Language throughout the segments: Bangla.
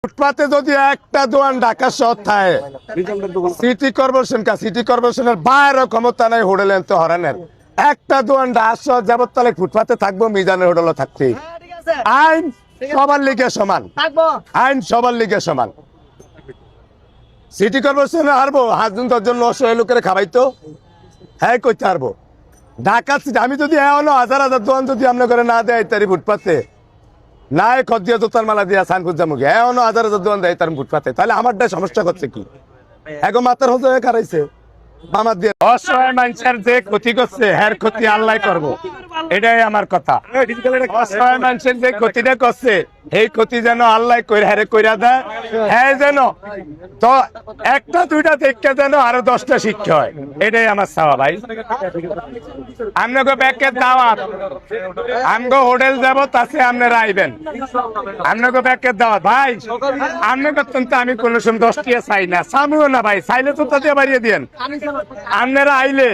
ফুটপাতে যদি একটা দোকান ঢাকা শহর থাকে সিটি কর্পোরেশনের বাইরে ক্ষমতা নাই হোটেল তো হরানের একটা দোকান ঢাকা শহর যাবত তাহলে ফুটপাতে থাকবো, মিজানের হোটেলও থাকতে আইন সবার লিগে সমান, আইন সবার লিগে সমান। সিটি কর্পোরেশনে হারবো 5-10 অসহায় লোকের খাবাইতো, হ্যাঁ করতে পারবো। ঢাকা আমি যদি হাজার দোকান যদি আপনার করে না দেয় তারি ফুটপাতে নাই খদ্দিয়া জোতার মালা দিয়া সানফুজ জামুকে হাজার দোকান দেয় তার ফুটপাতে, তাহলে আমারটা সমস্যা করছে কি? এখন মাথার হয়ে খারাইছে আমার দিয়ে অসহায় মানুষের যে ক্ষতি করছে হ্যার ক্ষতি আল্লাহ করবো, এটাই আমার কথা। অসহায় মানুষের যে ক্ষতিটা করছে এই ক্ষতি যেন আল্লাহ হ্যারে কইরা দেয়, হ্যাঁ যেন তো একটা দুইটা দেখে যেন আরো 10টা শিক্ষা হয়, এটাই আমার চাওয়া ভাই। আপনাকে ব্যাগের দাওয়াত, আমগো হোটেল যাব তাছে আপনারা আইবেন, আপনাকে ব্যাগের দাওয়াত ভাই। আপনাকে তো আমি কোনো সময় 10 টিয়া চাই না, চামিও না ভাই, চাইলে তো তাতে বাড়িয়ে দিন। আপনারা আইলে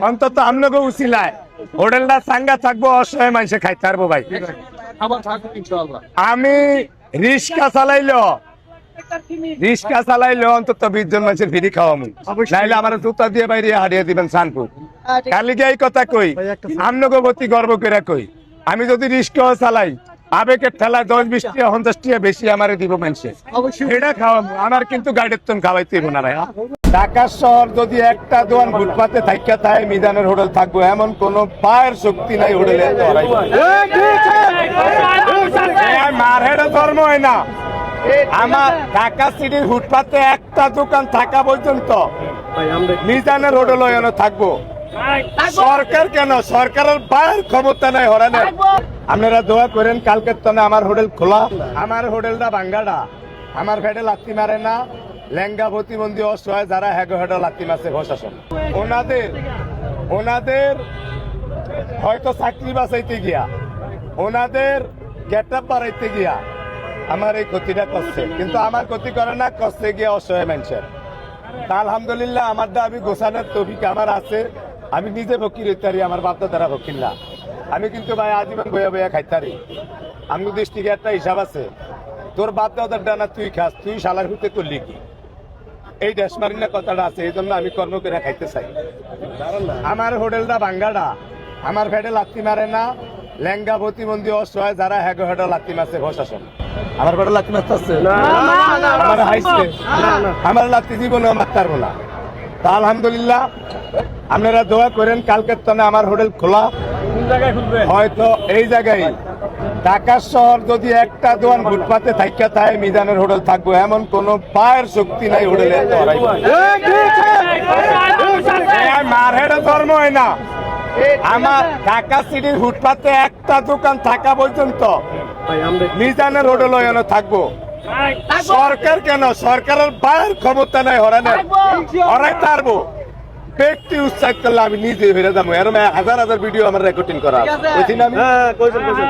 অন্তত আপনাকে উচিলায় হোটেলটা চাঙ্গা থাকবো, অসহায় মানুষে খাইতে পারবো ভাই। আমি রিক্সা চালাইলো অন্তত 20 জন মানুষের ফিরি খাওয়ামু, নাইলে আমার জুতা দিয়ে বাইরে হারিয়ে দিবেন সানপুর। কালিকে এই কথা কই, আপনাকে প্রতি গর্ব করে কই, আমি যদি রিক্সাও চালাই আবেগের ঠেলায় 10-20 টিয়া 50 টিয়া বেশি আমার দিব মানুষে, এটা খাওয়াবো। আমার কিন্তু গাড়ির তো খাওয়াইতে না ভাই। ঢাকা শহর যদি একটা দোকান ফুটপাতে থাইকা থাকে মিজানের হোটেল থাকবো, এমন কোন পায়ের শক্তি নাই হোটেলে মারহেডে ধর্ম হয় না। আমার ঢাকা সিটির ফুটপাতে একটা দোকান থাকা পর্যন্ত মিজানের হোটেল থাকবো। সরকার কেন, সরকারের বাইরের ক্ষমতা নাই হরানের। আপনারা দোয়া করেন কালকের তনে আমার হোটেল খোলা, আমার হোটেলটা ভাঙ্গাডা, আমার ফেটে লাত্তি মারে না। লেঙ্গা প্রতিবন্ধী অসহায় যারা হেডে লাত্তি মারছে প্রশাসন, ওনাদের হয়তো চাকরি বাঁচাইতে গিয়া, ওনাদের গেট আপ বাড়াইতে গিয়া আমার এই ক্ষতিটা করছে, কিন্তু আমার ক্ষতি করে না, করছে গিয়া অসহায় মানুষের। তা আলহামদুলিল্লাহ আমারটা আমি গোছানোর তৌফিক আমার আছে, আমি নিজে ফকির হইতে পারি, আমার বাপদা দ্বারা ফকির না। আমি কিন্তু ভাই আজীবন বইয়া বইয়া খাইতারি। আমি দৃষ্টিকে একটা হিসাব আছে, তোর বাপ দাদার ডানা তুই খাস, তুই শালার হুতে করলি কি, এই দেশমারিনা কথাটা আছে, এই জন্য আমি কর্ম করে খাইতে চাই। আমার হোটেলটা ভাঙ্গাডা, আমার ফেটে লাত্তি মারে না। লেঙ্গা প্রতিবন্ধী অসহায় যারা হেডে লাত্তি মারছে প্রশাসন, আমার ফেটে লাত্তি মারতে আসছে, আমার হাইছে, আমার লাত্তি জীবনে মারতে পারবো না। তা আলহামদুলিল্লাহ আপনারা দোয়া করেন কালকের তনে আমার হোটেল খোলা, হয়তো এই জায়গায় ঢাকা শহর যদি একটা দোকান ফুটপাতে থাইকা থাকে মিজানের হোটেল থাকবো, এমন কোন পায়ের শক্তি নাই হোটেলে মারহেডে ধর্ম হয় না। আমার ঢাকা সিটির ফুটপাতে একটা দোকান থাকা পর্যন্ত মিজানের হোটেল থাকবো। সরকার কেন, সরকারের বাইরের ক্ষমতা নাই হরানের, হরাই পারবো। ব্যক্তি উৎসাহিত করলে আমি নিজে হয়ে যাবো, এরকম 1000 ভিডিও আমার রেকর্ডিং করা,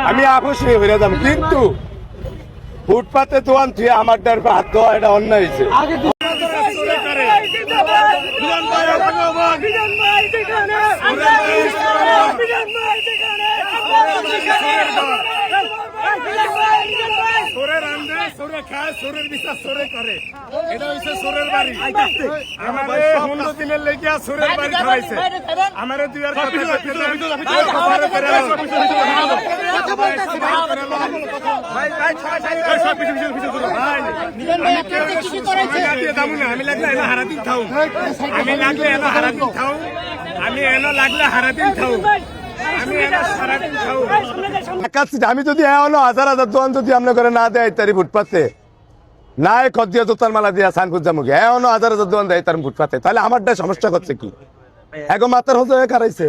আমি আপসি হয়ে যাবো। কিন্তু ফুটপাতে দোকান থুয়ে আমার দ্বারা হাত দেওয়া এটা অন্যায় হয়েছে। সোরের বিচার সোরে করে, এটা হচ্ছে সোরের বাড়ি। আমাদের 15 দিনের লেগে সোরের বাড়ি খাইছে, আমাদের দুই আর আমি লাগলে এনে হারাদিন খাও, আমি লাগলে এনে হারাদিন খাও, আমি এনে লাগলে হারাদিন খাও। আমি যদি হাজার দোকান যদি আপনার করে না দেয় তারি ফুটপাতে নাই খদ্দিয়া জোতার মালা দিয়া সানফুজ জামুকে হাজার দোকান দেয় তার ফুটপাতে, তাহলে আমারটা সমস্যা করছে কি? এখন মাথার হয়ে খারাইছে।